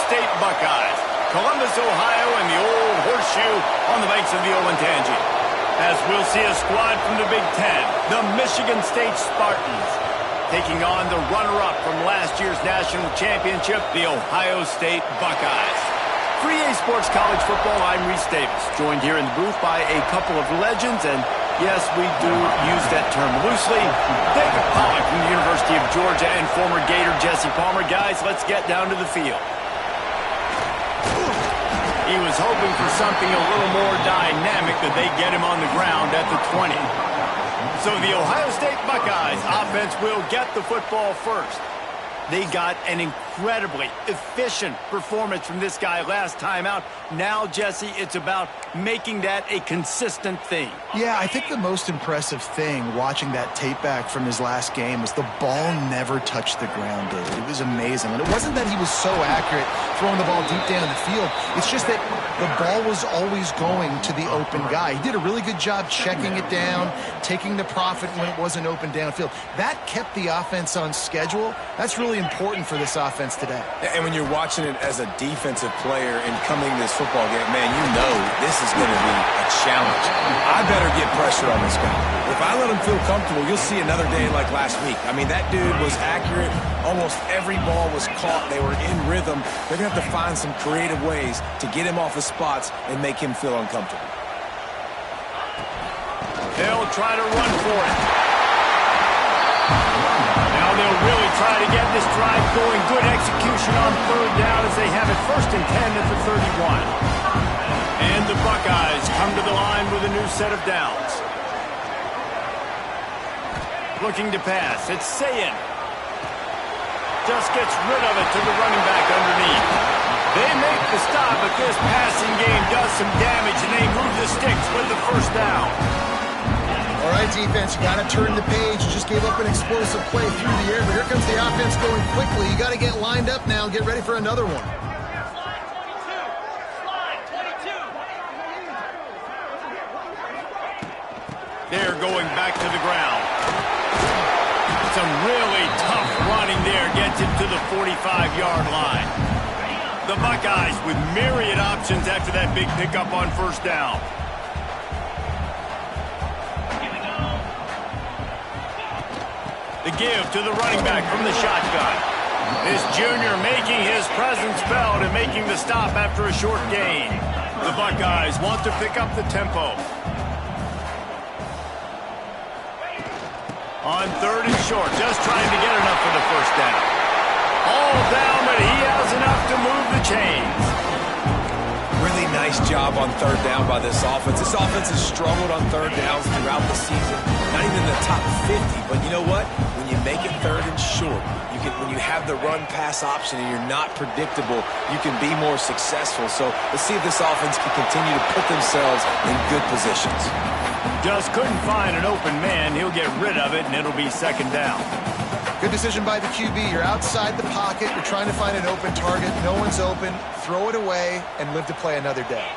State Buckeyes. Columbus, Ohio, and the old horseshoe on the banks of the Olentangy. As we'll see a squad from the Big Ten, the Michigan State Spartans, taking on the runner-up from last year's national championship, the Ohio State Buckeyes. For EA Sports College Football, I'm Reese Davis, joined here in the booth by a couple of legends, and yes, we do use that term loosely. David Pollack from the University of Georgia and former Gator Jesse Palmer. Guys, let's get down to the field. He was hoping for something a little more dynamic that they get him on the ground at the 20. So the Ohio State Buckeyes offense will get the football first. They got an incredibly efficient performance from this guy last time out. Now, Jesse, it's about making that a consistent thing. Yeah, I think the most impressive thing watching that tape back from his last game was the ball never touched the ground, David. It was amazing. And it wasn't that he was so accurate throwing the ball deep down in the field. It's just that the ball was always going to the open guy. He did a really good job checking it down, taking the profit when it wasn't open downfield. That kept the offense on schedule. That's really important for this offense today. And when you're watching it as a defensive player and coming to this football game, man, you know this is going to be a challenge. I better get pressure on this guy. If I let him feel comfortable, you'll see another day like last week. I mean, that dude was accurate. Almost every ball was caught. They were in rhythm. They're going to have to find some creative ways to get him off his spots and make him feel uncomfortable. They'll try to run for it. Now they'll really try to get this drive going. Good execution on third down as they have it 1st and 10 at the 31. And the Buckeyes come to the line with a new set of downs. Looking to pass. It's Sayin. Just gets rid of it to the running back underneath. They make the stop, but this passing game does some damage, and they move the sticks with the 1st down. All right, defense, you got to turn the page. You just gave up an explosive play through the air, but here comes the offense going quickly. You got to get lined up now and get ready for another one. They're going back to the ground. Some really tough running there gets him to the 45-yard line. The Buckeyes with myriad options after that big pickup on 1st down. The give to the running back from the shotgun. This junior making his presence felt and making the stop after a short gain. The Buckeyes want to pick up the tempo. On 3rd and short, just trying to get enough for the 1st down. All down, but he has enough to move the chains. Really nice job on 3rd down by this offense. This offense has struggled on 3rd downs throughout the season. Not even in the top 50, but you know what? When you make it 3rd and short, when you have the run-pass option and you're not predictable, you can be more successful. So let's see if this offense can continue to put themselves in good positions. Just couldn't find an open man. He'll get rid of it, and it'll be 2nd down. Good decision by the QB. You're outside the pocket. You're trying to find an open target. No one's open. Throw it away and live to play another day.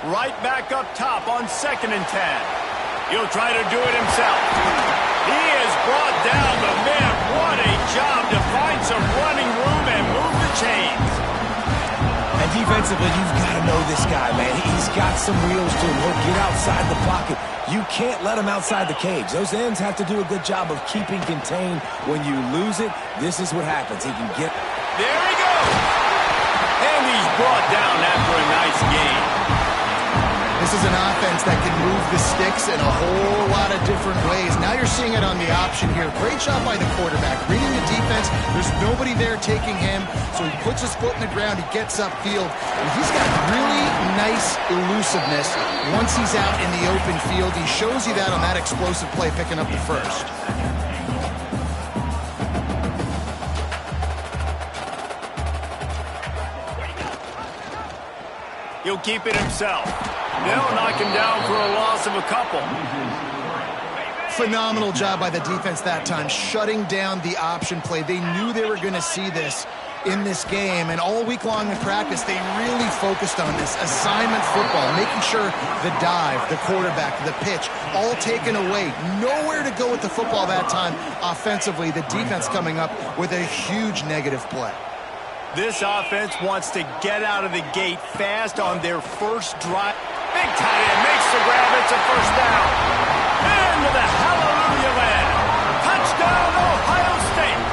Right back up top on 2nd and 10. He'll try to do it himself. He is brought down, but man, what a job to find some running room and move the chains. And defensively, you've got to know this guy, man. He's got some wheels to him. He'll get outside the pocket. You can't let him outside the cage. Those ends have to do a good job of keeping contained. When you lose it, this is what happens. He can get... There he goes! And he's brought down after a nice game. This is an offense that can move the sticks in a whole lot of different ways. Now you're seeing it on the option here. Great job by the quarterback. Reading the defense, there's nobody there taking him, so he puts his foot in the ground, he gets upfield, and he's got really nice elusiveness once he's out in the open field. He shows you that on that explosive play, picking up the 1st. He'll keep it himself. They'll knock him down for a loss of a couple. Phenomenal job by the defense that time, shutting down the option play. They knew they were going to see this, in this game, and all week long in practice, they really focused on this assignment football, making sure the dive, the quarterback, the pitch, all taken away. Nowhere to go with the football that time offensively. The defense coming up with a huge negative play. This offense wants to get out of the gate fast on their first drive. Big tight end makes the grab. It's a first down. Into the hallelujah land. Touchdown, Ohio State.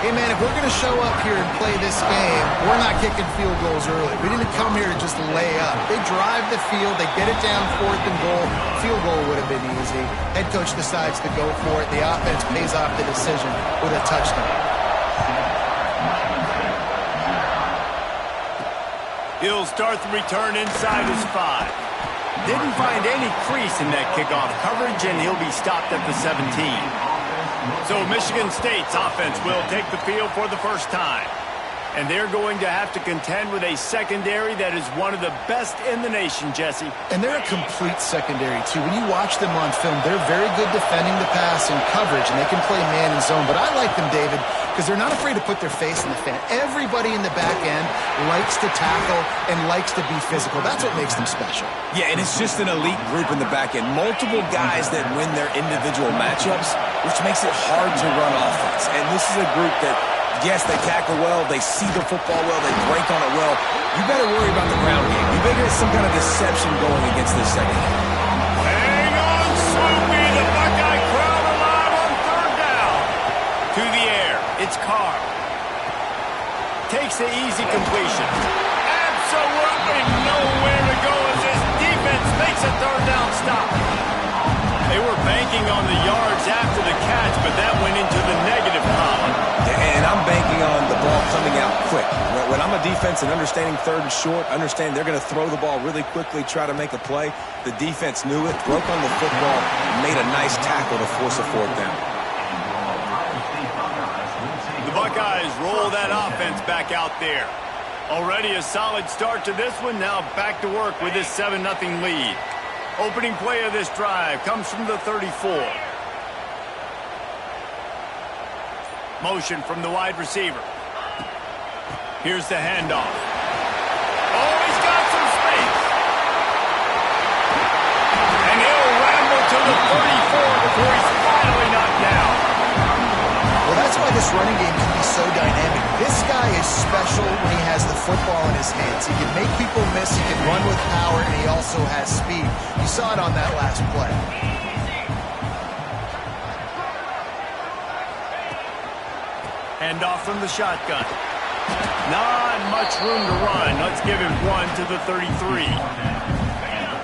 Hey, man, if we're going to show up here and play this game, we're not kicking field goals early. We didn't come here to just lay up. They drive the field. They get it down 4th and goal. Field goal would have been easy. Head coach decides to go for it. The offense pays off the decision with a touchdown. He'll start the return inside his 5. Didn't find any crease in that kickoff coverage, and he'll be stopped at the 17. So Michigan State's offense will take the field for the first time. And they're going to have to contend with a secondary that is one of the best in the nation, Jesse. And they're a complete secondary, too. When you watch them on film, they're very good defending the pass and coverage, and they can play man and zone. But I like them, David, because they're not afraid to put their face in the fan. Everybody in the back end likes to tackle and likes to be physical. That's what makes them special. Yeah, and it's just an elite group in the back end. Multiple guys that win their individual matchups, which makes it hard to run offense. And this is a group that, yes, they tackle well, they see the football well, they break on it well. You better worry about the ground game. You better get some kind of deception going against this second half. Hang on, Swoopy. The Buckeye crowd alive on 3rd down. To the air. It's Carr. Takes the easy completion. Absolutely nowhere to go as this defense makes a 3rd down stop. They were banking on the yards after the catch, but that went into the negative column. And I'm banking on the ball coming out quick. When I'm a defense and understanding 3rd and short, understand they're going to throw the ball really quickly, try to make a play. The defense knew it, broke on the football, and made a nice tackle to force a 4th down. The Buckeyes roll that offense back out there. Already a solid start to this one. Now back to work with this 7-0 lead. Opening play of this drive comes from the 34. Motion from the wide receiver. Here's the handoff. Oh, he's got some space. And he'll ramble to the 34 before he's finally knocked down. Well, that's why this running game can be so dynamic. This guy is special when he has the football in his hands. He can make people miss, he can run with power, and he also has speed. You saw it on that last play. Handoff from the shotgun. Not much room to run. Let's give him 1 to the 33.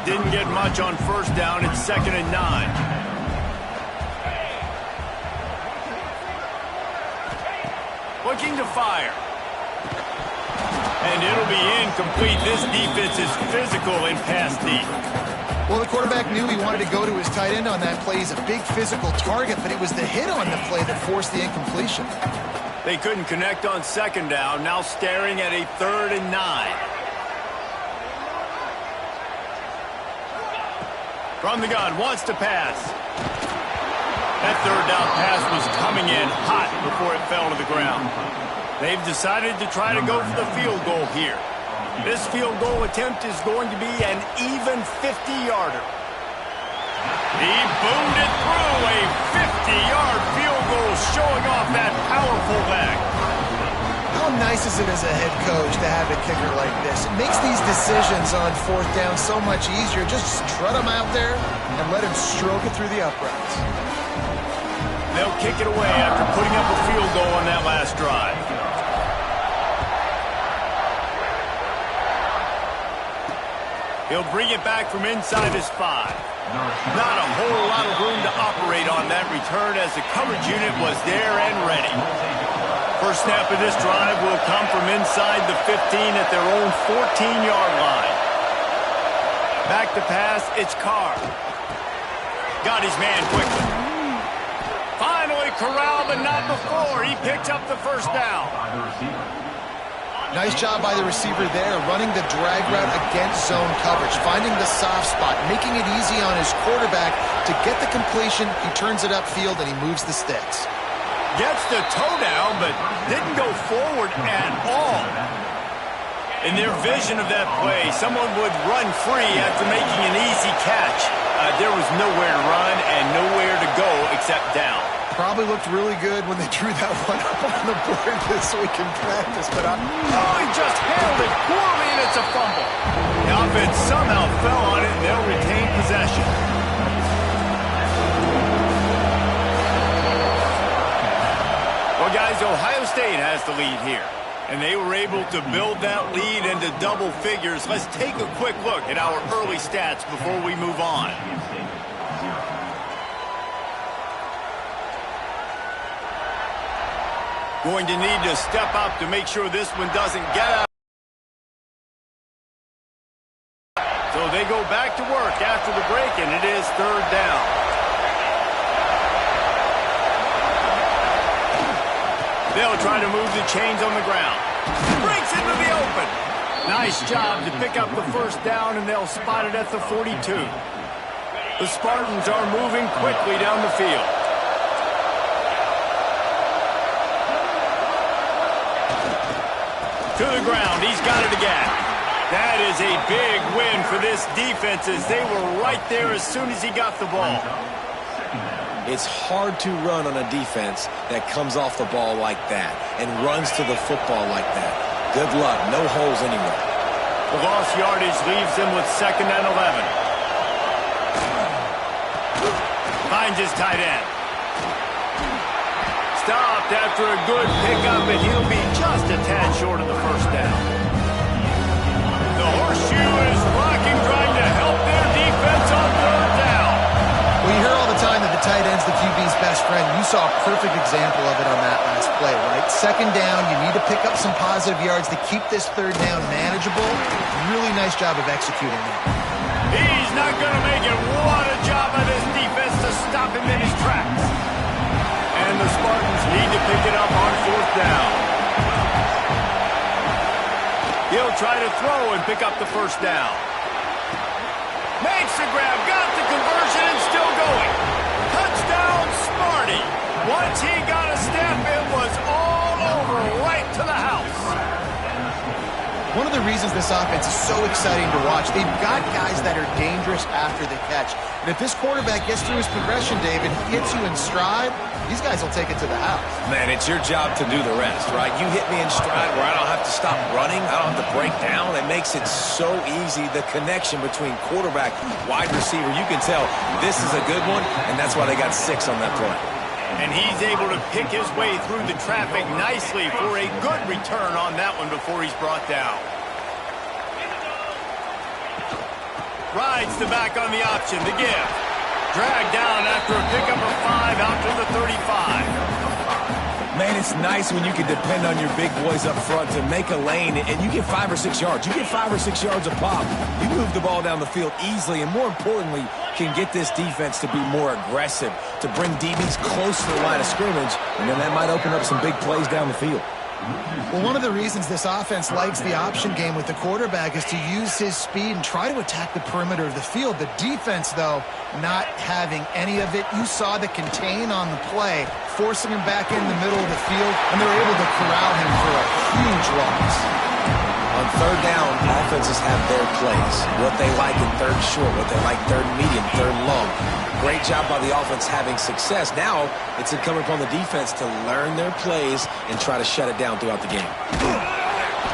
Didn't get much on 1st down. It's 2nd and 9. Looking to fire. And it'll be incomplete. This defense is physical in pass deep. Well, the quarterback knew he wanted to go to his tight end on that play. He's a big physical target, but it was the hit on the play that forced the incompletion. They couldn't connect on 2nd down. Now staring at a 3rd and 9. From the gun, wants to pass. That 3rd down pass was coming in hot before it fell to the ground. They've decided to try to go for the field goal here. This field goal attempt is going to be an even 50-yarder. He boomed it through, a 50-yard field goal showing off that powerful leg. How nice is it as a head coach to have a kicker like this? It makes these decisions on 4th down so much easier. Just strut him out there and let him stroke it through the uprights. They'll kick it away after putting up a field goal on that last drive. He'll bring it back from inside his 5. Not a whole lot of room to operate on that return as the coverage unit was there and ready. First snap of this drive will come from inside the 15 at their own 14-yard line. Back to pass, it's Carr. Got his man quickly. Finally corralled, but not before. He picked up the 1st down. Nice job by the receiver there, running the drag route against zone coverage, finding the soft spot, making it easy on his quarterback to get the completion. He turns it upfield and he moves the sticks. Gets the toe down, but didn't go forward at all. In their vision of that play, someone would run free after making an easy catch. There was nowhere to run and nowhere to go except down. Probably looked really good when they drew that one up on the board this week in practice, but oh, he just handled it poorly, and it's a fumble. The offense somehow fell on it, and they'll retain possession. Well, guys, Ohio State has the lead here, and they were able to build that lead into double figures. Let's take a quick look at our early stats before we move on. Going to need to step up to make sure this one doesn't get out. So they go back to work after the break, and it is third down. They'll try to move the chains on the ground. Breaks into the open. Nice job to pick up the first down, and they'll spot it at the 42. The Spartans are moving quickly down the field. To the ground, he's got it again. That is a big win for this defense as they were right there as soon as he got the ball. It's hard to run on a defense that comes off the ball like that and runs to the football like that. Good luck, no holes anywhere. The lost yardage leaves him with 2nd and 11. Finds his tight end. Stopped after a good pickup, and he'll be just a tad short of the first down. The horseshoe is rocking, trying to help their defense on third down. Well, you hear all the time that the tight end's the QB's best friend. You saw a perfect example of it on that last play, right? 2nd down, you need to pick up some positive yards to keep this third down manageable. Really nice job of executing that. He's not going to make it. What a job by this defense to stop him in his tracks. And the Spartans need to pick it up on 4th down. He'll try to throw and pick up the first down. Makes the grab, got the conversion, and still going. Touchdown, Sparty. Once he got a step, it was all over, right to the house. One of the reasons this offense is so exciting to watch, they've got guys that are dangerous after the catch. And if this quarterback gets through his progression, David, hits you in stride, these guys will take it to the house. Man, it's your job to do the rest, right? You hit me in stride where I don't have to stop running. I don't have to break down. It makes it so easy, the connection between quarterback, wide receiver. You can tell this is a good one, and that's why they got 6 on that play. And he's able to pick his way through the traffic nicely for a good return on that one before he's brought down. Rides the back on the option, the give. Dragged down after a pickup of 5 out to the 35. Man, it's nice when you can depend on your big boys up front to make a lane, and you get 5 or 6 yards. You get 5 or 6 yards a pop. You move the ball down the field easily, and more importantly, can get this defense to be more aggressive, to bring DBs close to the line of scrimmage, and then that might open up some big plays down the field. Well, one of the reasons this offense likes the option game with the quarterback is to use his speed and try to attack the perimeter of the field. The defense, though, not having any of it. You saw the contain on the play, forcing him back in the middle of the field, and they're able to corral him for a huge loss. On third down, offenses have their plays. What they like in third short, what they like third medium, third long. Great job by the offense having success. Now it's incumbent upon the defense to learn their plays and try to shut it down throughout the game.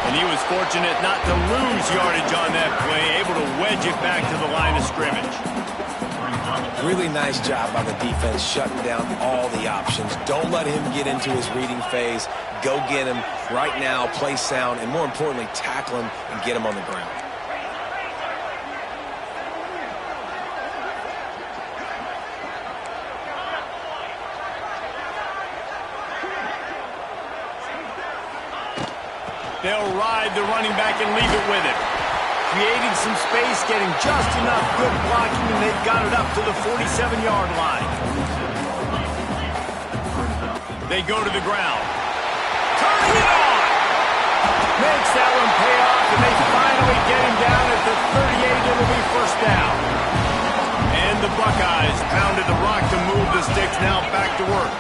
And he was fortunate not to lose yardage on that play, able to wedge it back to the line of scrimmage. Really nice job by the defense shutting down all the options. Don't let him get into his reading phase. Go get him right now, play sound, and more importantly, tackle him and get him on the ground. They'll ride the running back and leave it with him. Creating some space, getting just enough good blocking, and they've got it up to the 47-yard line. They go to the ground. Turning it on! Makes that one pay off, and they finally get him down at the 38. It'll be first down. And the Buckeyes pounded the rock to move the sticks, now back to work.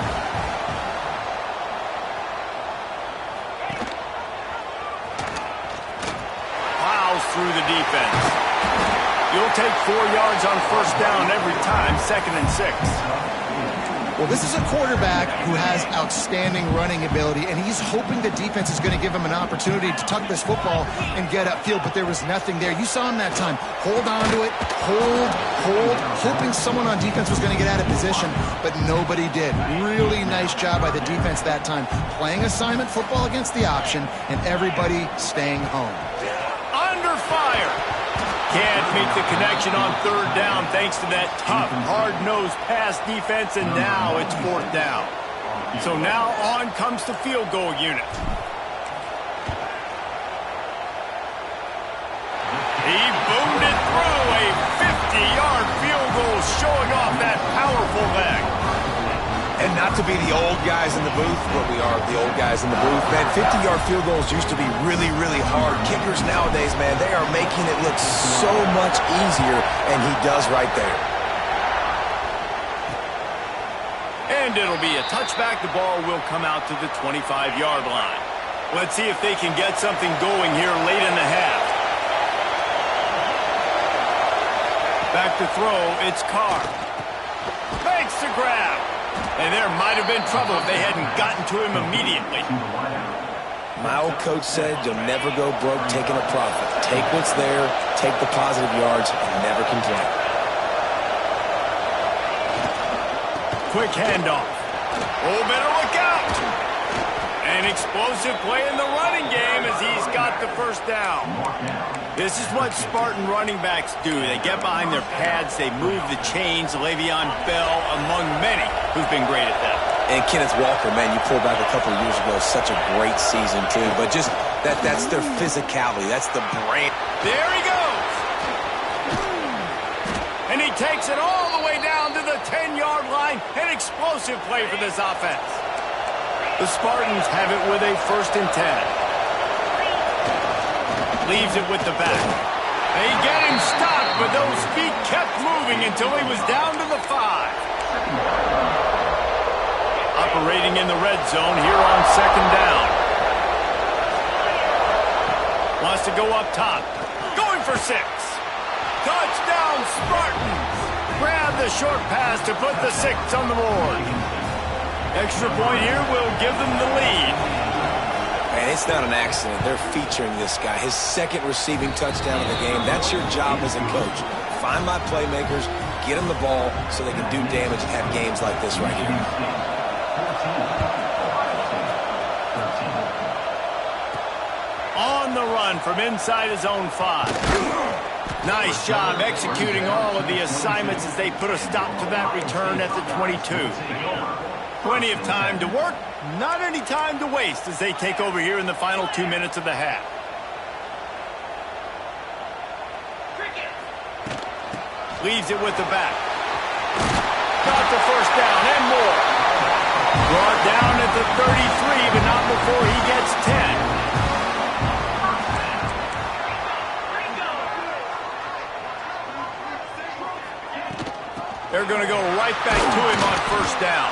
through the defense. You'll take 4 yards on first down every time, 2nd and 6. Well, this is a quarterback who has outstanding running ability, and he's hoping the defense is going to give him an opportunity to tuck this football and get upfield, but there was nothing there. You saw him that time. Hold on to it, hold, hoping someone on defense was going to get out of position, but nobody did. Really nice job by the defense that time, playing assignment football against the option, and everybody staying home. Under fire. Can't meet the connection on 3rd down thanks to that tough, hard-nosed pass defense, and now it's 4th down. So now on comes the field goal unit. He boomed it through a 50-yard field goal, showing off that powerful leg. And not to be the old guys in the booth, but we are the old guys in the booth, man. 50-yard field goals used to be really, really hard. Kickers nowadays, man, they are making it look so much easier, and he does right there. And it'll be a touchback. The ball will come out to the 25-yard line. Let's see if they can get something going here late in the half. Back to throw, it's Carr. Makes the grab. And there might have been trouble if they hadn't gotten to him immediately. My old coach said you'll never go broke taking a profit. Take what's there, take the positive yards, and never complain. Quick handoff. Oh, better look out. An explosive play in the running game as he's got the first down. This is what Spartan running backs do. They get behind their pads, they move the chains. Le'Veon Bell among many who've been great at that. And Kenneth Walker, man, you pull back a couple of years ago, such a great season too. But just that's their physicality. That's the brand. There he goes. And he takes it all the way down to the 10-yard line. An explosive play for this offense. The Spartans have it with a 1st and 10. Leaves it with the back. They get him stopped, but those feet kept moving until he was down to the 5. Operating in the red zone here on 2nd down. Wants to go up top. Going for 6. Touchdown, Spartans! Grab the short pass to put the 6 on the board. Extra point here will give them the lead. Man, it's not an accident. They're featuring this guy. His 2nd receiving touchdown of the game. That's your job as a coach. Find my playmakers, get them the ball so they can do damage and have games like this right here. On the run from inside his own 5. Nice job executing all of the assignments as they put a stop to that return at the 22. Plenty of time to work, not any time to waste as they take over here in the final 2 minutes of the half. Leaves it with the back. Got the first down and more. Brought down at the 33, but not before he gets 10. They're going to go right back to him on first down.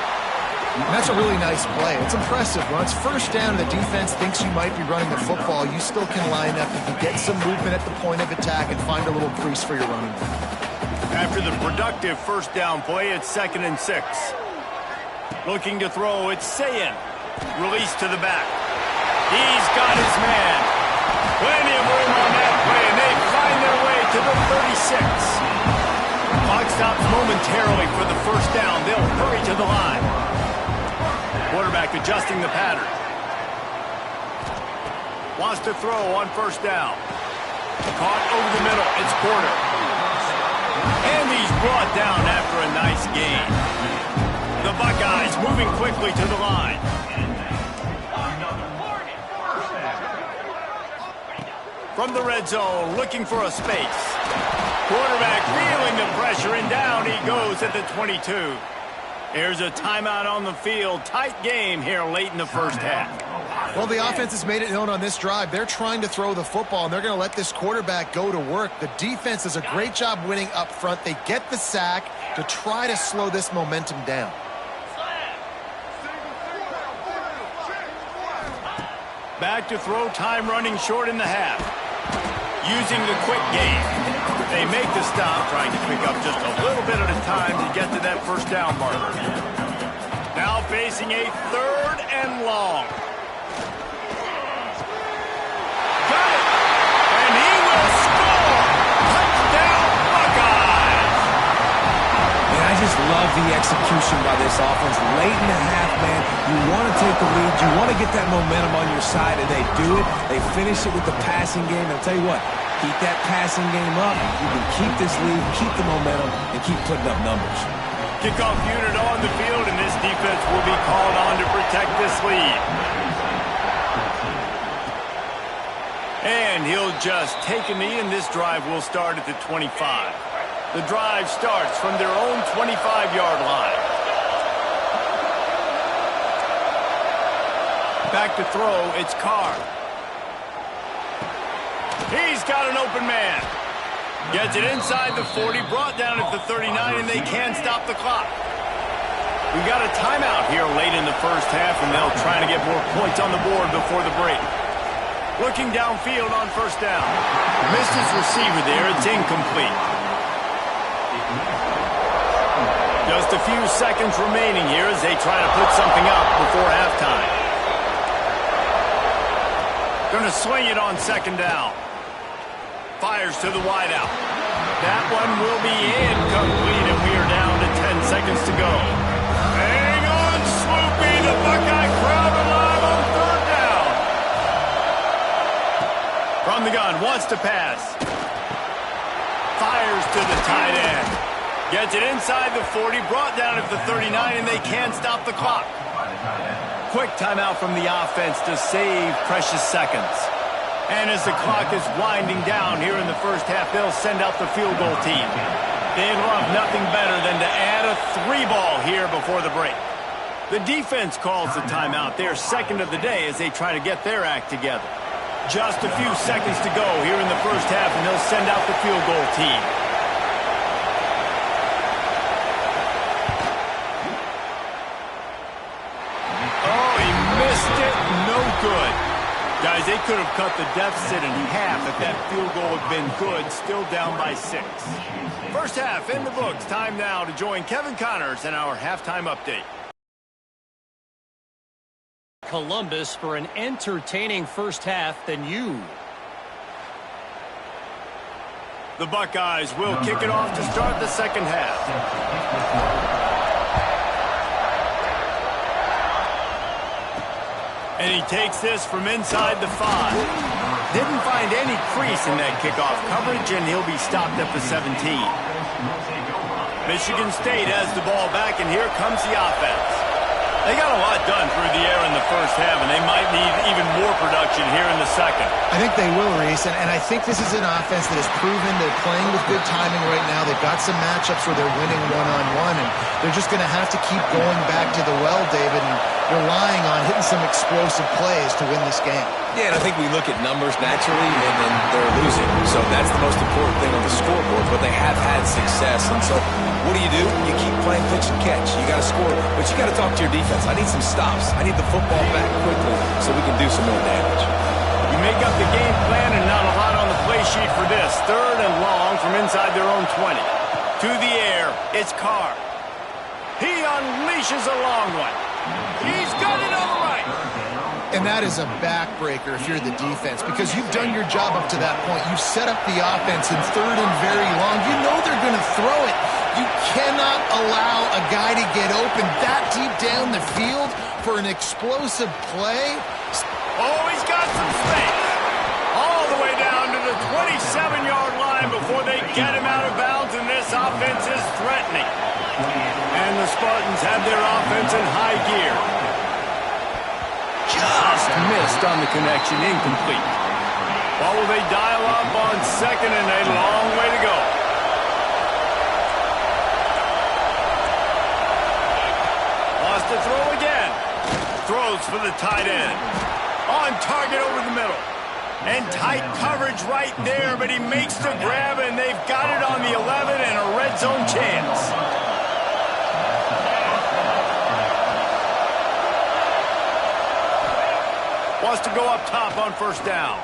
And that's a really nice play. It's impressive. When it's first down and the defense thinks you might be running the football, you still can line up. You can get some movement at the point of attack and find a little crease for your running back. After the productive first down play, it's 2nd and 6. Looking to throw, it's Sayin. Release to the back. He's got his man. Plenty of room on that play, and they find their way to the 36. Clock stops momentarily for the first down. They'll hurry to the line. Quarterback adjusting the pattern. Wants to throw on first down. Caught over the middle. It's Porter. And he's brought down after a nice gain. The Buckeyes moving quickly to the line. From the red zone, looking for a space. Quarterback feeling the pressure, and down he goes at the 22. Here's a timeout on the field. Tight game here late in the first half. Well, the offense has made it known on this drive. They're trying to throw the football, and they're going to let this quarterback go to work. The defense does a great job winning up front. They get the sack to try to slow this momentum down. Back to throw, time running short in the half. using the quick game. They make the stop, trying to pick up just a little bit at a time to get to that first down marker. Now facing a 3rd and long. Got it! And he will score! Touchdown, Buckeyes! And I just love the execution by this offense. Late in the half, man, you want to take the lead. You want to get that momentum on your side, and they do it. They finish it with the passing game. And I'll tell you what, keep that passing game up. You can keep this lead, keep the momentum, and keep putting up numbers. Kickoff unit on the field, and this defense will be called on to protect this lead. And he'll just take a knee, and this drive will start at the 25. The drive starts from their own 25-yard line. Back to throw, it's Carr. He's got an open man. Gets it inside the 40, brought down at the 39, and they can't stop the clock. We've got a timeout here late in the first half, and they'll try to get more points on the board before the break. Looking downfield on first down. Missed his receiver there. It's incomplete. Just a few seconds remaining here as they try to put something up before halftime. Going to swing it on second down. Fires to the wideout. That one will be incomplete, and we are down to 10 seconds to go. Hang on, Swoopy. The Buckeye crowd alive on third down. From the gun, wants to pass. Fires to the tight end. Gets it inside the 40, brought down at the 39, and they can't stop the clock. Quick timeout from the offense to save precious seconds. And as the clock is winding down here in the first half, they'll send out the field goal team. They'd love nothing better than to add a 3-ball here before the break. The defense calls the timeout. They're second of the day as they try to get their act together. Just a few seconds to go here in the first half, and they'll send out the field goal team. Oh, he missed it. No good. Guys, they could have cut the deficit in half if that field goal had been good, still down by 6. First half in the books. Time now to join Kevin Connors in our halftime update. Columbus for an entertaining first half than you. The Buckeyes will kick it off to start the second half. And he takes this from inside the 5. Didn't find any crease in that kickoff coverage, and he'll be stopped at the 17. Michigan State has the ball back, and here comes the offense. They got a lot done through the air in the first half, and they might need even more production here in the second. I think they will, Reese, and I think this is an offense that has proven they're playing with good timing right now. They've got some matchups where they're winning one-on-one, and they're just going to have to keep going back to the well, David, and relying on hitting some explosive plays to win this game. Yeah, and I think we look at numbers naturally, and then they're losing. So that's the most important thing on the scoreboard, but they have had success. And so what do? You keep playing pitch and catch. You got to score, but you got to talk to your defense. I need some stops. I need the football back quickly so we can do some more damage. You make up the game plan and not a lot on the play sheet for this. 3rd and long from inside their own 20. To the air, it's Carr. He unleashes a long one. He's got it on the right. And that is a backbreaker if you're the defense, because you've done your job up to that point. You've set up the offense in 3rd and very long. You know they're going to throw it. You cannot allow a guy to get open that deep down the field for an explosive play. Oh, he's got some space. All the way down to the 27-yard line before they get him out of bounds, and this offense is threatening. And the Spartans have their offense in high gear. Just missed on the connection, incomplete. What will they dial up on second, and a long way to go. Lost to throw again. Throws for the tight end. On target over the middle. And tight coverage right there, but he makes the grab, and they've got it on the 11 and a red zone chance. Wants to go up top on first down.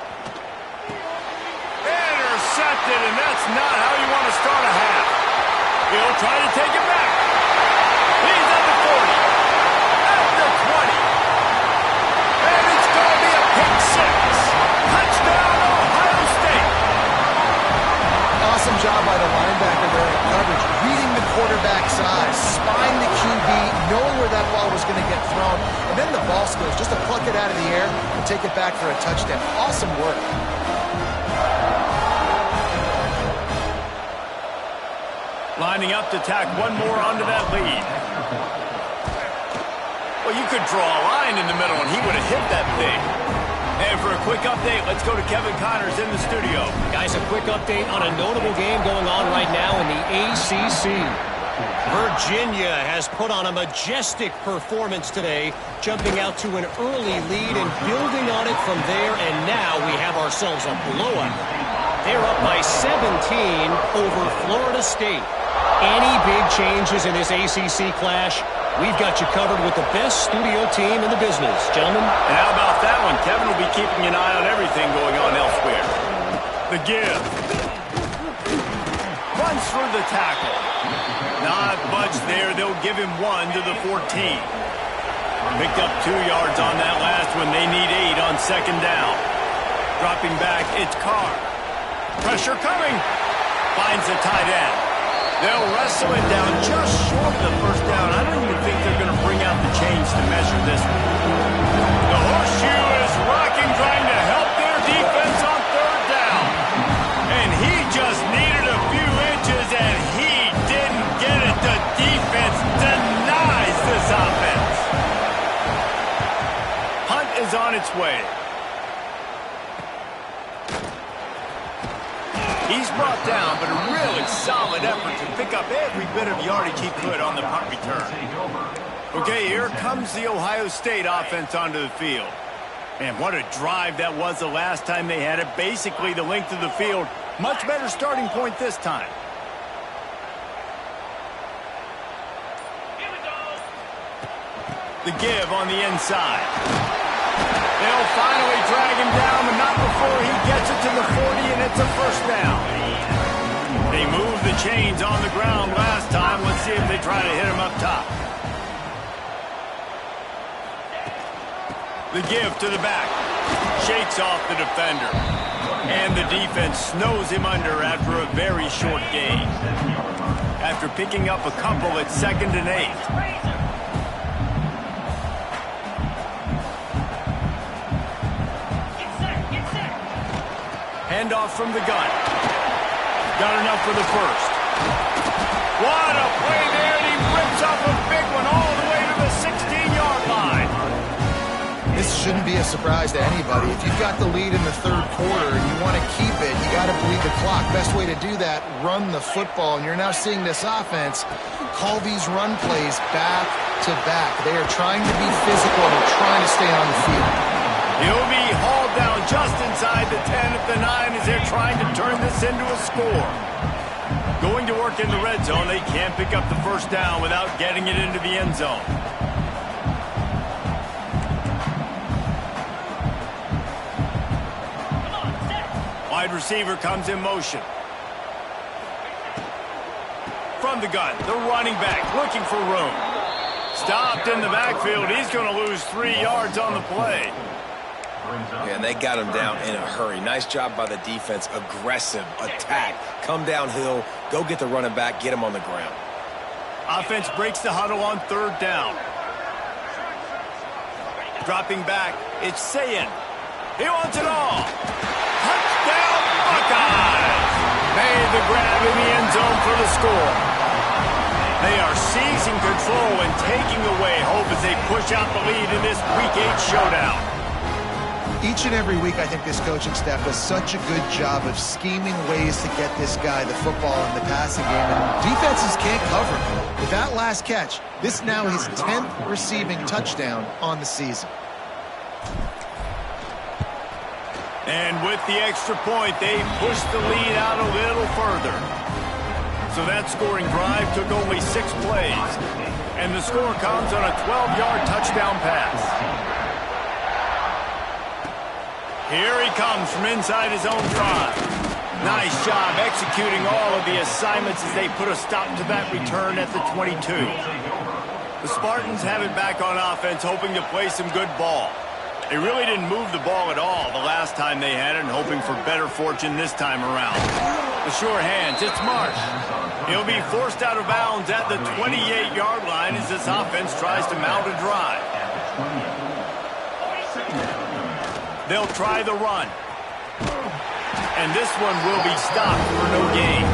And intercepted, and that's not how you want to start a half. He'll try to take it back. He's at the 40, at the 20, and it's going to be a pick six. Touchdown, Ohio State. Awesome job by the linebacker there in coverage, reading the quarterback's eyes, spying the QB, knowing where that ball was going to get thrown, and then the ball skills just to pluck it out of the air and take it back for a touchdown. Awesome work. Lining up to tack one more onto that lead. Well, you could draw a line in the middle, and he would have hit that thing. And for a quick update, let's go to Kevin Connors in the studio. Guys, a quick update on a notable game going on right now in the ACC. Virginia has put on a majestic performance today, jumping out to an early lead and building on it from there, and now we have ourselves a blowout. They're up by 17 over Florida State. Any big changes in this ACC clash? We've got you covered with the best studio team in the business, gentlemen. And how about that one? Kevin will be keeping an eye on everything going on elsewhere. The give. Runs for the tackle. Not much there. They'll give him 1 to the 14. Picked up 2 yards on that last one. They need 8 on second down. Dropping back, it's Carr. Pressure coming. Finds the tight end. They'll wrestle it down just short of the first down. I don't even think they're going to bring out the chains to measure this one. The horseshoe is rocking, trying to help their defense on third down. And he just needed a few inches, and he didn't get it. The defense denies this offense. Hunt is on its way. He's brought down, but a really solid effort to pick up every bit of yardage he could on the punt return. Okay, here comes the Ohio State offense onto the field. And what a drive that was the last time they had it. Basically the length of the field. Much better starting point this time. The give on the inside. They'll finally drag him down, but not before he gets it to the 40, and it's a first down. They moved the chains on the ground last time. Let's see if they try to hit him up top. The give to the back. Shakes off the defender. And the defense snows him under after a very short gain. After picking up a couple at 2nd and 8. Handoff from the gun. Got enough for the first. What a play there, and he rips up a big one all the way to the 16-yard line. This shouldn't be a surprise to anybody. If you've got the lead in the third quarter and you want to keep it, you got to bleed the clock. Best way to do that, run the football. And you're now seeing this offense call these run plays back to back. They are trying to be physical. They're trying to stay on the field. He'll be hauled down just inside the 10 at the 9 as they're trying to turn this into a score. Going to work in the red zone, they can't pick up the first down without getting it into the end zone. Wide receiver comes in motion. From the gun, the running back looking for room. Stopped in the backfield. He's going to lose 3 yards on the play. Yeah, and they got him down in a hurry. Nice job by the defense. Aggressive attack. Come downhill. Go get the running back. Get him on the ground. Offense breaks the huddle on third down. Dropping back. It's Sayin. He wants it all. Touchdown, Buckeyes. Made the grab in the end zone for the score. They are seizing control and taking away hope as they push out the lead in this Week 8 showdown. Each and every week, I think this coaching staff does such a good job of scheming ways to get this guy the football in the passing game, and defenses can't cover. With that last catch, this now his 10th receiving touchdown on the season. And with the extra point, they pushed the lead out a little further. So that scoring drive took only 6 plays, and the score comes on a 12-yard touchdown pass. Here he comes from inside his own 5. Nice job executing all of the assignments as they put a stop to that return at the 22. The Spartans have it back on offense, hoping to play some good ball. They really didn't move the ball at all the last time they had it, and hoping for better fortune this time around. The sure hands, it's Marsh. He'll be forced out of bounds at the 28-yard line as this offense tries to mount a drive. They'll try the run. And this one will be stopped for no gain.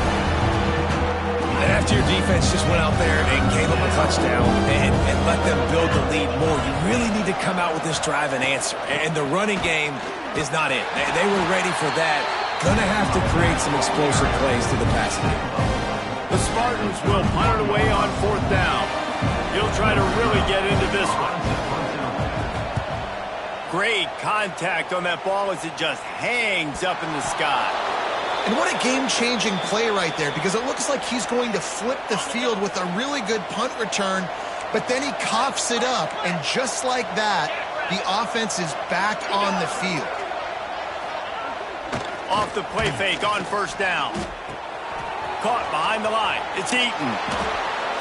And after your defense just went out there and gave them a touchdown and let them build the lead more, you really need to come out with this drive and answer. And the running game is not it. They were ready for that. Gonna have to create some explosive plays to the passing game. The Spartans will punt it away on 4th down. He'll try to really get into this one. Great contact on that ball as it just hangs up in the sky. And what a game-changing play right there, because it looks like he's going to flip the field with a really good punt return, but then he coughs it up, and just like that, the offense is back on the field. Off the play fake on 1st down. Caught behind the line. It's Eaton.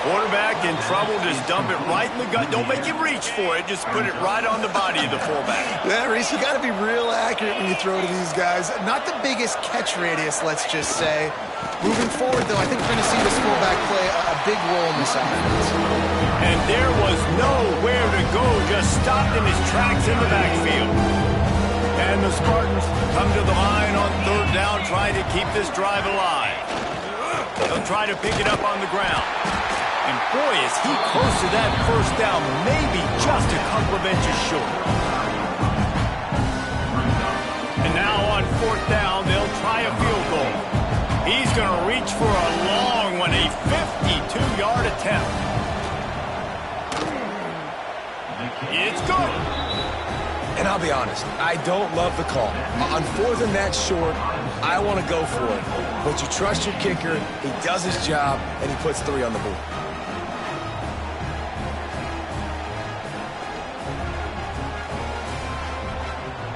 Quarterback in trouble, just dump it right in the gut. Don't make him reach for it. Just put it right on the body of the fullback. Yeah, Reese, you got to be real accurate when you throw to these guys. Not the biggest catch radius, let's just say. Moving forward, though, I think we're going to see this fullback play a big role in this offense. And there was nowhere to go, just stopped in his tracks in the backfield. And the Spartans come to the line on 3rd down, trying to keep this drive alive. They'll try to pick it up on the ground. And boy, is he close to that 1st down, maybe just a couple of inches short. And now on 4th down, they'll try a field goal. He's going to reach for a long one, a 52-yard attempt. It's good. And I'll be honest, I don't love the call. On 4th and that short, I want to go for it. But you trust your kicker, he does his job, and he puts 3 on the board.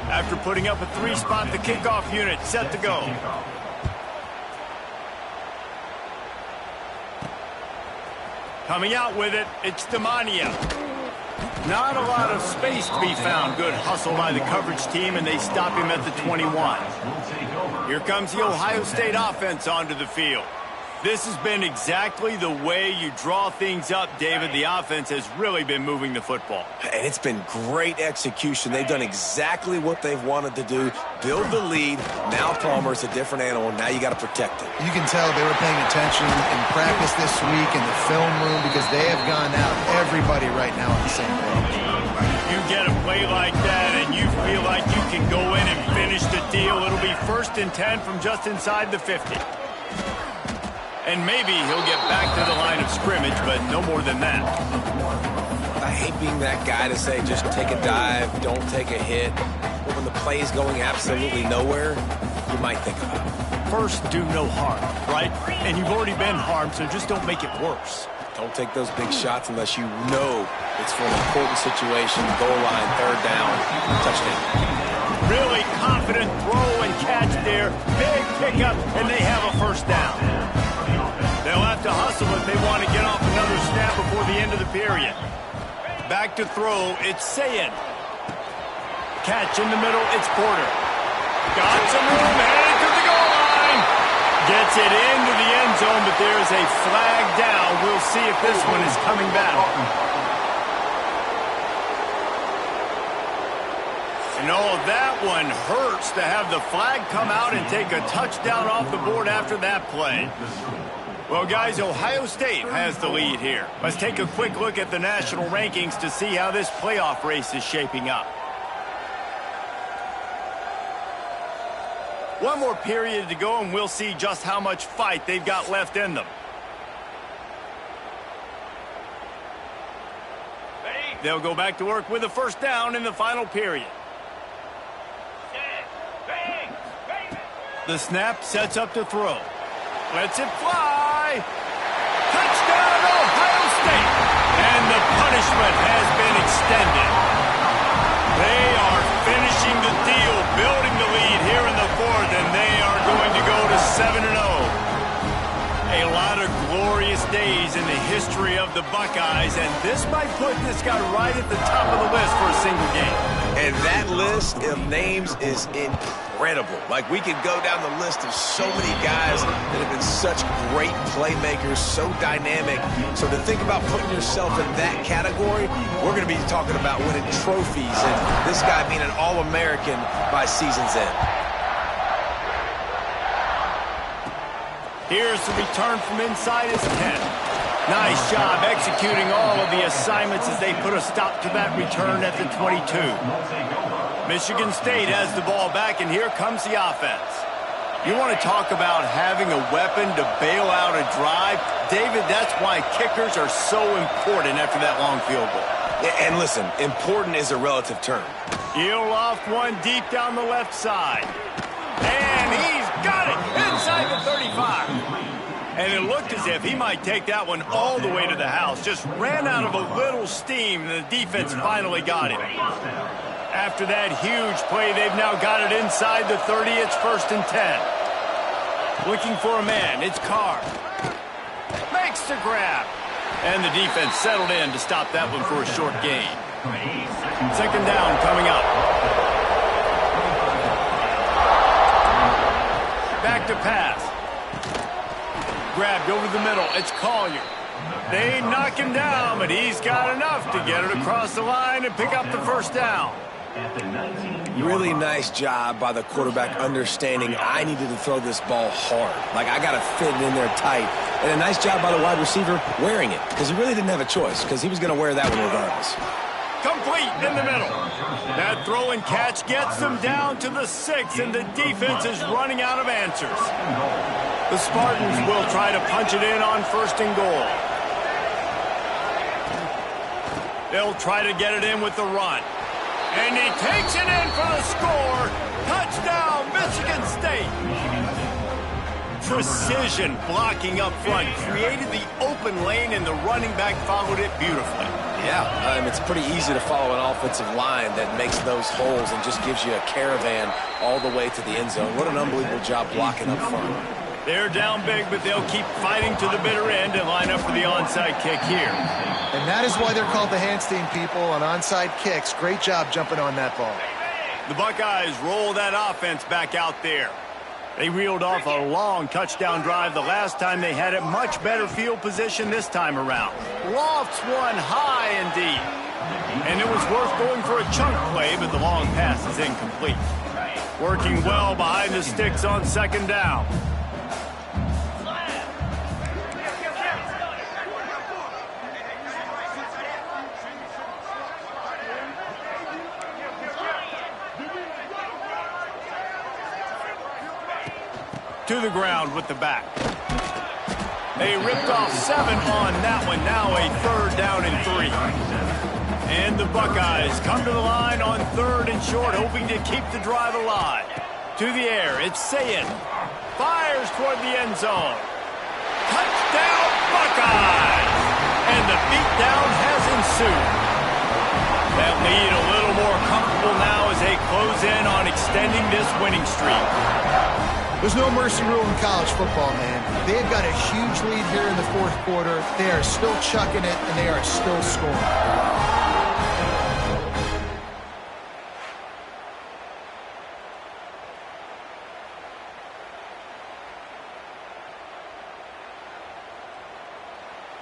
After putting up a 3-spot, the kickoff unit set to go. Coming out with it, it's Demania. Not a lot of space to be found. Good hustle by the coverage team, and they stop him at the 21. Here comes the Ohio State offense onto the field. This has been exactly the way you draw things up, David. The offense has really been moving the football. And it's been great execution. They've done exactly what they've wanted to do. Build the lead. Now Palmer's a different animal. Now you got to protect it. You can tell they were paying attention in practice this week in the film room, because they have gone out, everybody right now on the same page. You get a play like that and you feel like you can go in and finish the deal. It'll be 1st and 10 from just inside the 50. And maybe he'll get back to the line of scrimmage, but no more than that. I hate being that guy to say just take a dive, don't take a hit. But when the play is going absolutely nowhere, you might think about it. First, do no harm, right? And you've already been harmed, so just don't make it worse. Don't take those big shots unless you know it's for an important situation. Goal line, 3rd down, touchdown. Really confident throw and catch there. Big pickup, and they have a 1st down. They'll have to hustle if they want to get off another snap before the end of the period. Back to throw, it's Sayin. Catch in the middle, it's Porter. Got some room, headed to the goal line. Gets it into the end zone, but there's a flag down. We'll see if this one is coming back. No, that one hurts to have the flag come out and take a touchdown off the board after that play. Well, guys, Ohio State has the lead here. Let's take a quick look at the national rankings to see how this playoff race is shaping up. One more period to go, and we'll see just how much fight they've got left in them. They'll go back to work with a 1st down in the final period. The snap sets up to throw. Lets it fly. Touchdown, Ohio State. And the punishment has been extended. They are finishing the deal, building the lead here in the 4th, and they are going to go to 7-0. A lot of glorious days in the history of the Buckeyes, and this might put this guy right at the top of the list for a single game. And that list of names is incredible. Like, we could go down the list of so many guys that have been such great playmakers, so dynamic. So to think about putting yourself in that category, we're going to be talking about winning trophies and this guy being an All-American by season's end. Here's the return from inside his 10. Nice job executing all of the assignments as they put a stop to that return at the 22. Michigan State has the ball back, and here comes the offense. You want to talk about having a weapon to bail out a drive? David, that's why kickers are so important after that long field goal. And listen, important is a relative term. He'll off one deep down the left side. And he's got it inside the 35. And it looked as if he might take that one all the way to the house. Just ran out of a little steam, and the defense finally got him. After that huge play, they've now got it inside the 30. It's 1st and 10. Looking for a man. It's Carr. Makes the grab. And the defense settled in to stop that one for a short gain. 2nd down coming up. Back to pass. Grabbed over the middle. It's Collier. They knock him down, but he's got enough to get it across the line and pick up the 1st down. Really nice job by the quarterback understanding I needed to throw this ball hard. Like, I got to fit it in there tight. And a nice job by the wide receiver wearing it, because he really didn't have a choice, because he was going to wear that one regardless. Complete in the middle. That throw and catch gets them down to the 6, and the defense is running out of answers. The Spartans will try to punch it in on 1st and goal. They'll try to get it in with the run. And he takes it in for the score. Touchdown, Michigan State. Precision blocking up front created the open lane, and the running back followed it beautifully. Yeah, it's pretty easy to follow an offensive line that makes those holes and just gives you a caravan all the way to the end zone. What an unbelievable job blocking up front. They're down big, but they'll keep fighting to the bitter end and line up for the onside kick here. And that is why they're called the Handstein people on onside kicks. Great job jumping on that ball. The Buckeyes roll that offense back out there. They reeled off a long touchdown drive the last time they had it. Much better field position this time around. Lofts one high and deep. And it was worth going for a chunk play, but the long pass is incomplete. Working well behind the sticks on 2nd down. To the ground with the back. They ripped off 7 on that one. Now a 3rd down and 3. And the Buckeyes come to the line on 3rd and short, hoping to keep the drive alive. To the air, it's Sayin. Fires toward the end zone. Touchdown, Buckeyes! And the beatdown has ensued. That lead a little more comfortable now as they close in on extending this winning streak. There's no mercy rule in college football, man. They've got a huge lead here in the 4th quarter. They are still chucking it, and they are still scoring.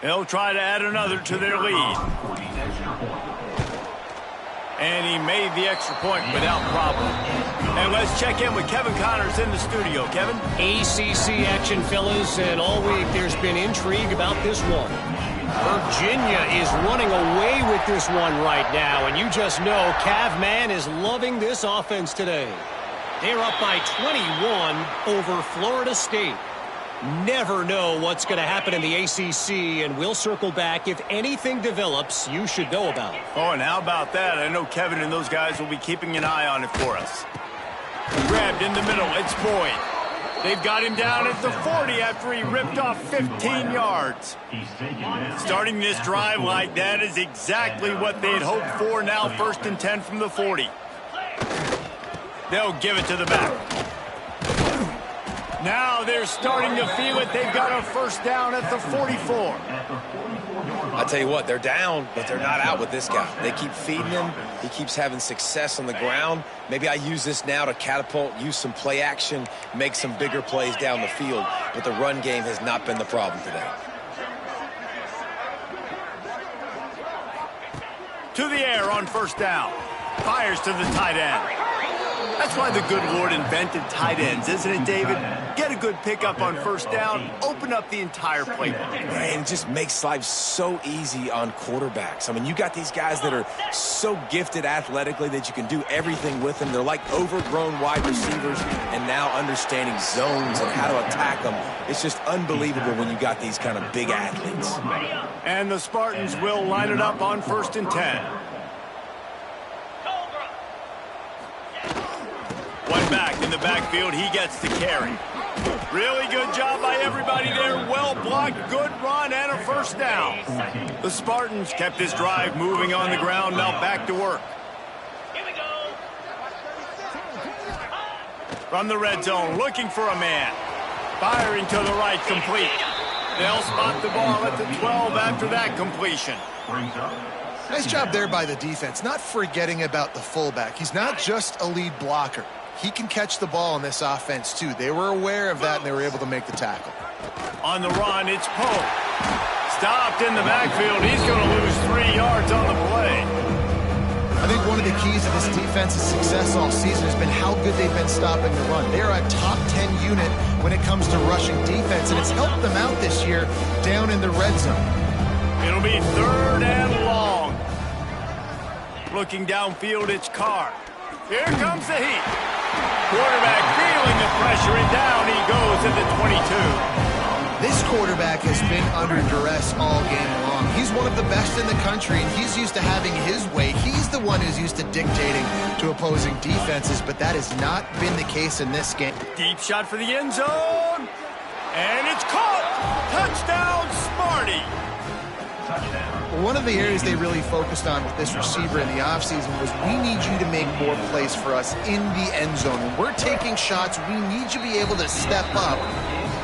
They'll try to add another to their lead. And he made the extra point without problem. And let's check in with Kevin Connors in the studio. Kevin? ACC action, fellas, and all week there's been intrigue about this one. Virginia is running away with this one right now, and you just know Cav Man is loving this offense today. They're up by 21 over Florida State. Never know what's going to happen in the ACC, and we'll circle back if anything develops you should know about. Oh, and how about that? I know Kevin and those guys will be keeping an eye on it for us. Grabbed in the middle. It's Boyd. They've got him down at the 40 after he ripped off 15 yards. Starting this drive like that is exactly what they'd hoped for. Now 1st and 10 from the 40. They'll give it to the back. Now they're starting to feel it. They've got a first down at the 44. I tell you what, they're down, but they're not out with this guy. They keep feeding him. He keeps having success on the ground. Maybe I use this now to catapult, use some play action, make some bigger plays down the field. But the run game has not been the problem today. To the air on first down. Fires to the tight end. That's why the good Lord invented tight ends, isn't it, David? Get a good pickup on first down, open up the entire playbook. Man, it just makes life so easy on quarterbacks. I mean, you got these guys that are so gifted athletically that you can do everything with them. They're like overgrown wide receivers, and now understanding zones and how to attack them. It's just unbelievable when you got these kind of big athletes. And the Spartans will line it up on 1st and 10. One back in the backfield, he gets the carry. Really good job by everybody there. Well blocked, good run, and a first down. The Spartans kept this drive moving on the ground, now back to work. Here we go. From the red zone, looking for a man. Firing to the right, complete. They'll spot the ball at the 12 after that completion. Nice job there by the defense, not forgetting about the fullback. He's not just a lead blocker. He can catch the ball in this offense, too. They were aware of that, and they were able to make the tackle. On the run, it's Poe. Stopped in the backfield. He's going to lose 3 yards on the play. I think one of the keys to this defense's success all season has been how good they've been stopping the run. They're a top 10 unit when it comes to rushing defense, and it's helped them out this year down in the red zone. It'll be 3rd and long. Looking downfield, it's Carr. Here comes the heat. Quarterback feeling the pressure, and down he goes at the 22. This quarterback has been under duress all game long. He's one of the best in the country, and he's used to having his way. He's the one who's used to dictating to opposing defenses, but that has not been the case in this game. Deep shot for the end zone. And it's caught. Touchdown, Sparty. One of the areas they really focused on with this receiver in the offseason was we need you to make more plays for us in the end zone. When we're taking shots, we need you to be able to step up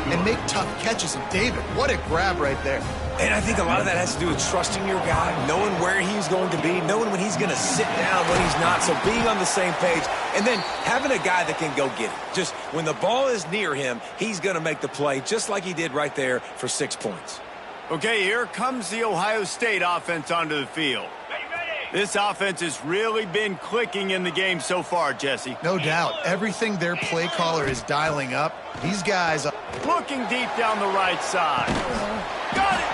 and make tough catches. And David, what a grab right there. And I think a lot of that has to do with trusting your guy, knowing where he's going to be, knowing when he's going to sit down, when he's not. So being on the same page, and then having a guy that can go get it. Just when the ball is near him, he's going to make the play just like he did right there for 6 points. Okay, here comes the Ohio State offense onto the field. This offense has really been clicking in the game so far, Jesse. No doubt. Everything their play caller is dialing up, these guys are looking deep down the right side. Got it!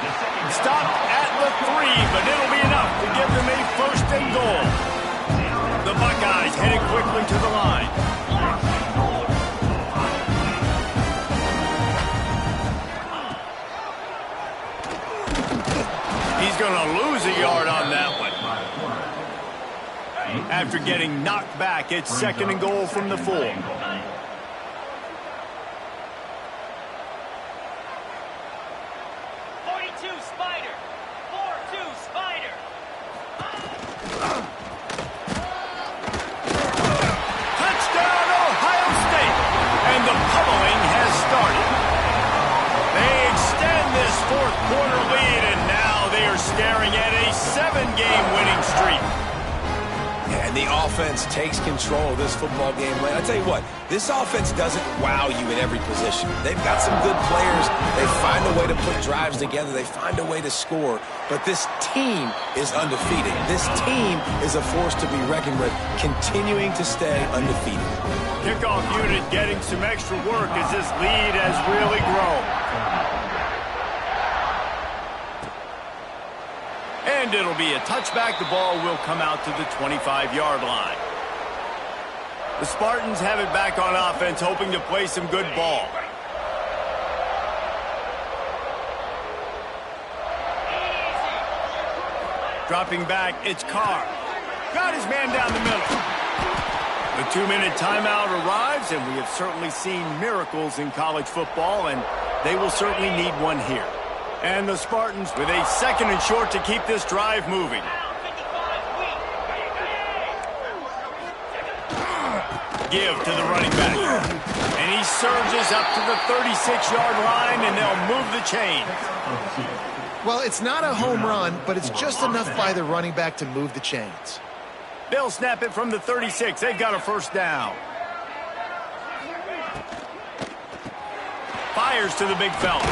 Stopped at the 3, but it'll be enough to give them a 1st and goal. The Buckeyes headed quickly to the line. He's going to lose a yard on that one. After getting knocked back, it's 2nd and goal from the 4. 42 Spider. 4-2 Spider. Touchdown, Ohio State. And the pummeling has started. They extend this 4th quarter lead, and now they are staring at a 7-game winning streak. Yeah, and the offense takes control of this football game. I tell you what, this offense doesn't wow you in every position. They've got some good players. They find a way to put drives together. They find a way to score. But this team is undefeated. This team is a force to be reckoned with, continuing to stay undefeated. Kickoff unit getting some extra work as this lead has really grown. And it'll be a touchback. The ball will come out to the 25-yard line. The Spartans have it back on offense, hoping to play some good ball. Dropping back, it's Carr. Got his man down the middle. The 2-minute timeout arrives, and we have certainly seen miracles in college football, and they will certainly need one here. And the Spartans with a 2nd and short to keep this drive moving. Give to the running back. And he surges up to the 36-yard line, and they'll move the chains. Well, it's not a home run, but it's just enough by the running back to move the chains. They'll snap it from the 36. They've got a first down. Fires to the big fella.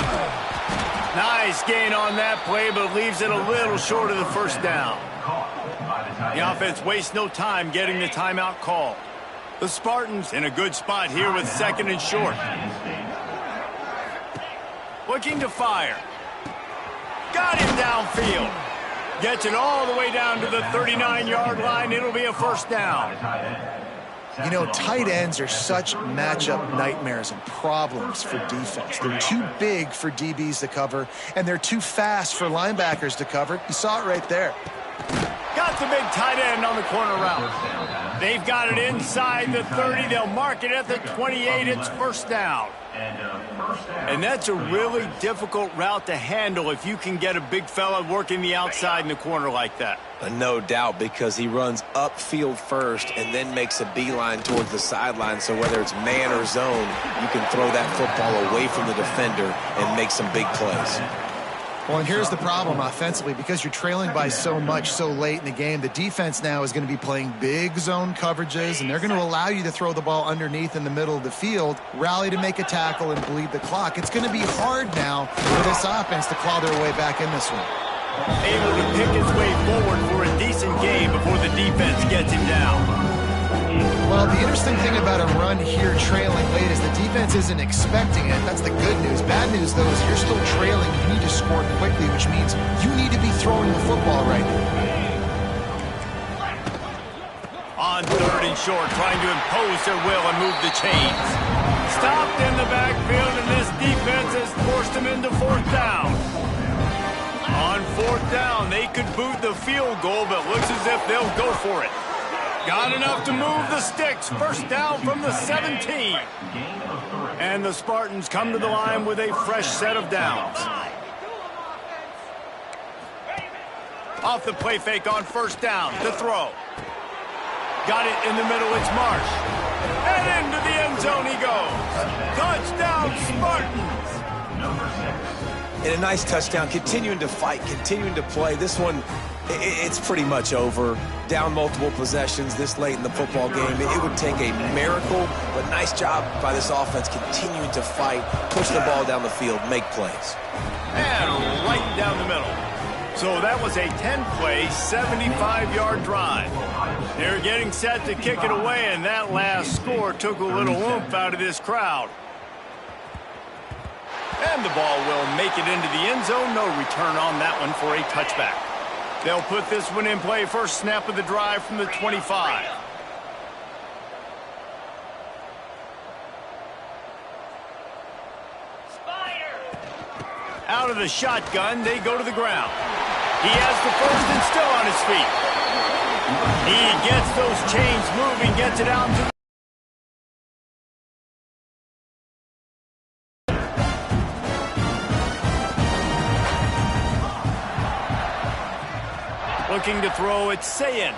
Nice gain on that play, but leaves it a little short of the first down. The offense wastes no time getting the timeout call. The Spartans in a good spot here with second and short. Looking to fire. Got him downfield. Gets it all the way down to the 39-yard line. It'll be a first down. You know, tight ends are such matchup nightmares and problems for defense. They're too big for DBs to cover, and they're too fast for linebackers to cover. You saw it right there. Got the big tight end on the corner route. They've got it inside the 30. They'll mark it at the 28. It's first down. And that's a really difficult route to handle if you can get a big fella working the outside in the corner like that. No doubt, because he runs upfield first and then makes a beeline towards the sideline. So whether it's man or zone, you can throw that football away from the defender and make some big plays. Well, and here's the problem offensively. Because you're trailing by so much so late in the game, the defense now is going to be playing big zone coverages, and they're going to allow you to throw the ball underneath in the middle of the field, rally to make a tackle, and bleed the clock. It's going to be hard now for this offense to claw their way back in this one. Able to pick his way forward for a decent game before the defense gets him down. Well, the interesting thing about a run here trailing late is the defense isn't expecting it. That's the good news. Bad news, though, is you're still trailing. You need to score quickly, which means you need to be throwing the football right now. On third and short, trying to impose their will and move the chains. Stopped in the backfield, and this defense has forced him into fourth down. On fourth down, they could boot the field goal, but looks as if they'll go for it. Got enough to move the sticks. First down from the 17. And the Spartans come to the line with a fresh set of downs. Off the play fake on first down. The throw. Got it in the middle. It's Marsh. And into the end zone he goes. Touchdown, Spartans. And a nice touchdown, continuing to fight, continuing to play. This one, it's pretty much over. Down multiple possessions this late in the football game. It would take a miracle, but nice job by this offense continuing to fight, push the ball down the field, make plays. And right down the middle. So that was a 10-play, 75-yard drive. They're getting set to kick it away, and that last score took a little oomph out of this crowd. And the ball will make it into the end zone. No return on that one for a touchback. They'll put this one in play. First snap of the drive from the 25. Spider! Out of the shotgun, they go to the ground. He has the first and still on his feet. He gets those chains moving, gets it out to the looking to throw, it's Sayin.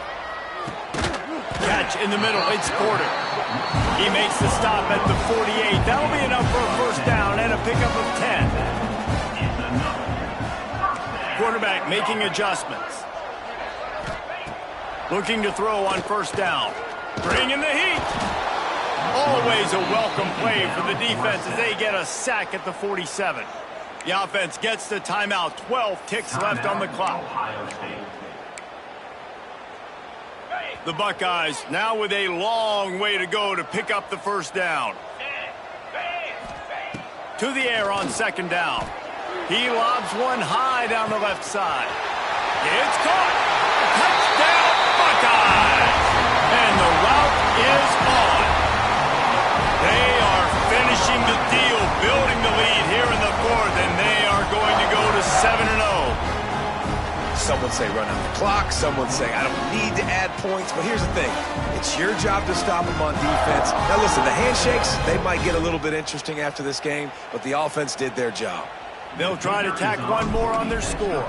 Catch in the middle, it's Porter. He makes the stop at the 48. That'll be enough for a first down and a pickup of 10. Quarterback making adjustments. Looking to throw on first down. Bringing the heat. Always a welcome play for the defense as they get a sack at the 47. The offense gets the timeout. 12 ticks left on the clock. The Buckeyes now with a long way to go to pick up the first down. To the air on second down. He lobs one high down the left side. It's caught. Touchdown, Buckeyes. And the route is on. They are finishing the deal, building the lead here in the fourth, and they are going to go to 7-0. Some would say run out the clock. Some would say I don't need to add points. But here's the thing. It's your job to stop them on defense. Now, listen, the handshakes, they might get a little bit interesting after this game, but the offense did their job. They'll try to tack one more on their score.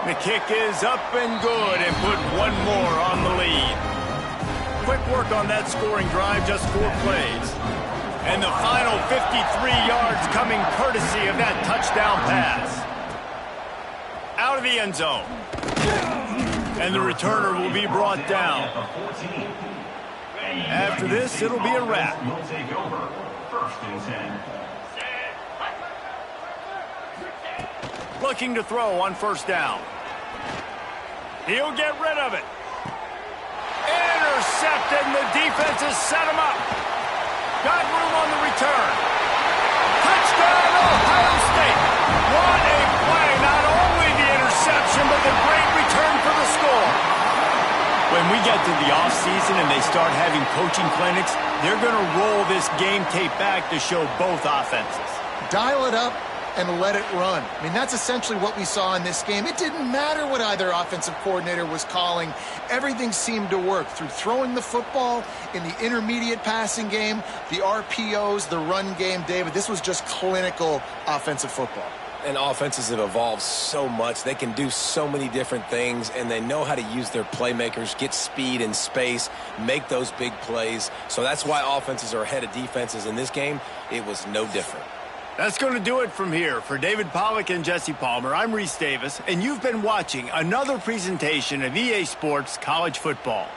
The kick is up and good and put one more on the lead. Quick work on that scoring drive, just 4 plays. And the final 53 yards coming courtesy of that touchdown pass. Out of the end zone. And the returner will be brought down. After this, it'll be a wrap. Looking to throw on first down. He'll get rid of it. Intercepted, and the defense has set him up. Got room on the return. Touchdown, Ohio State. What a play. Not only the interception, but the great return for the score. When we get to the offseason and they start having coaching clinics, they're going to roll this game tape back to show both offenses. Dial it up and let it run. I mean, that's essentially what we saw in this game. It didn't matter what either offensive coordinator was calling. Everything seemed to work through throwing the football in the intermediate passing game, the RPOs, the run game. David, this was just clinical offensive football. And offenses have evolved so much. They can do so many different things, and they know how to use their playmakers, get speed and space, make those big plays. So that's why offenses are ahead of defenses. In this game, it was no different. That's going to do it from here. For David Pollack and Jesse Palmer, I'm Reese Davis, and you've been watching another presentation of EA Sports College Football.